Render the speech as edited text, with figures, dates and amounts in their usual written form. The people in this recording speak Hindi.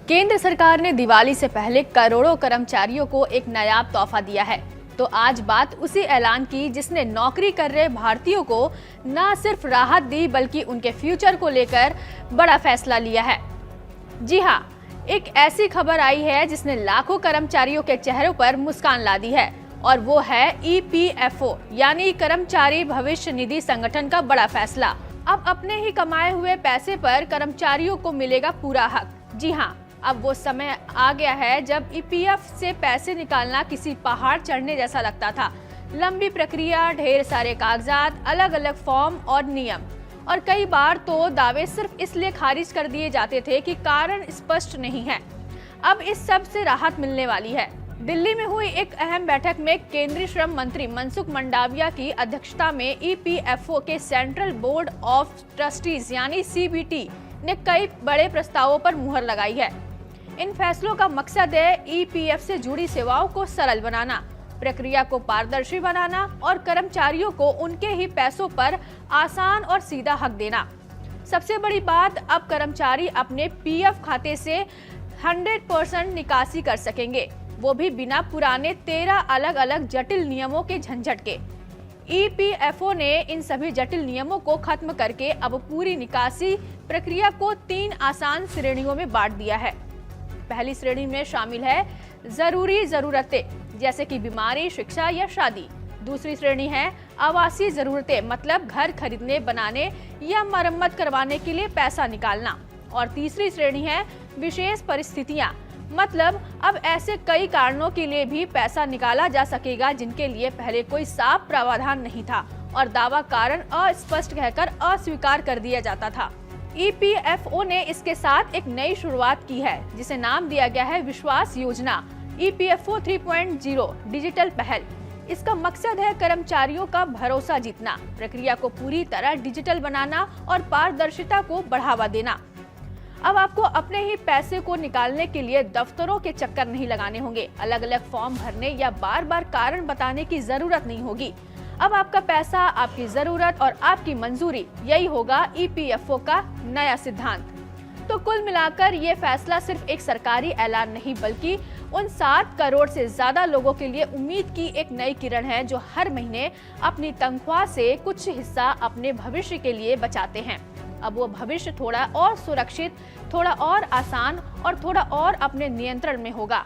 केंद्र सरकार ने दिवाली से पहले करोड़ों कर्मचारियों को एक नायाब तोहफा दिया है। तो आज बात उसी ऐलान की जिसने नौकरी कर रहे भारतीयों को न सिर्फ राहत दी बल्कि उनके फ्यूचर को लेकर बड़ा फैसला लिया है। जी हाँ, एक ऐसी खबर आई है जिसने लाखों कर्मचारियों के चेहरों पर मुस्कान ला दी है और वो है EPFO यानी कर्मचारी भविष्य निधि संगठन का बड़ा फैसला। अब अपने ही कमाए हुए पैसे पर कर्मचारियों को मिलेगा पूरा हक। जी हाँ, अब वो समय आ गया है जब EPF से पैसे निकालना किसी पहाड़ चढ़ने जैसा लगता था। लंबी प्रक्रिया, ढेर सारे कागजात, अलग अलग फॉर्म और नियम, और कई बार तो दावे सिर्फ इसलिए खारिज कर दिए जाते थे कि कारण स्पष्ट नहीं है। अब इस सब से राहत मिलने वाली है। दिल्ली में हुई एक अहम बैठक में केंद्रीय श्रम मंत्री मनसुख मंडाविया की अध्यक्षता में EPFO के सेंट्रल बोर्ड ऑफ ट्रस्टीज यानी CBT ने कई बड़े प्रस्तावों पर मुहर लगाई है। इन फैसलों का मकसद है EPF से जुड़ी सेवाओं को सरल बनाना, प्रक्रिया को पारदर्शी बनाना और कर्मचारियों को उनके ही पैसों पर आसान और सीधा हक देना। सबसे बड़ी बात, अब कर्मचारी अपने PF खाते से 100% निकासी कर सकेंगे, वो भी बिना पुराने 13 अलग अलग जटिल नियमों के झंझट के। EPFO ने इन सभी जटिल नियमों को खत्म करके अब पूरी निकासी प्रक्रिया को 3 आसान श्रेणियों में बांट दिया है। पहली श्रेणी में शामिल है जरूरी जरूरतें जैसे कि बीमारी, शिक्षा या शादी। दूसरी श्रेणी है आवासीय जरूरतें, मतलब घर खरीदने, बनाने या मरम्मत करवाने के लिए पैसा निकालना। और तीसरी श्रेणी है विशेष परिस्थितियां, मतलब अब ऐसे कई कारणों के लिए भी पैसा निकाला जा सकेगा जिनके लिए पहले कोई साफ प्रावधान नहीं था और दावा कारण अस्पष्ट कहकर अस्वीकार कर दिया जाता था। EPFO ने इसके साथ एक नई शुरुआत की है जिसे नाम दिया गया है विश्वास योजना EPFO 3.0 डिजिटल पहल। इसका मकसद है कर्मचारियों का भरोसा जीतना, प्रक्रिया को पूरी तरह डिजिटल बनाना और पारदर्शिता को बढ़ावा देना। अब आपको अपने ही पैसे को निकालने के लिए दफ्तरों के चक्कर नहीं लगाने होंगे, अलग अलग फॉर्म भरने या बार बार कारण बताने की जरूरत नहीं होगी। अब आपका पैसा, आपकी जरूरत और आपकी मंजूरी, यही होगा EPFO का नया सिद्धांत। तो कुल मिलाकर ये फैसला सिर्फ एक सरकारी ऐलान नहीं बल्कि उन 7 करोड़ से ज्यादा लोगों के लिए उम्मीद की एक नई किरण है जो हर महीने अपनी तनख्वाह से कुछ हिस्सा अपने भविष्य के लिए बचाते हैं। अब वो भविष्य थोड़ा और सुरक्षित, थोड़ा और आसान और थोड़ा और अपने नियंत्रण में होगा।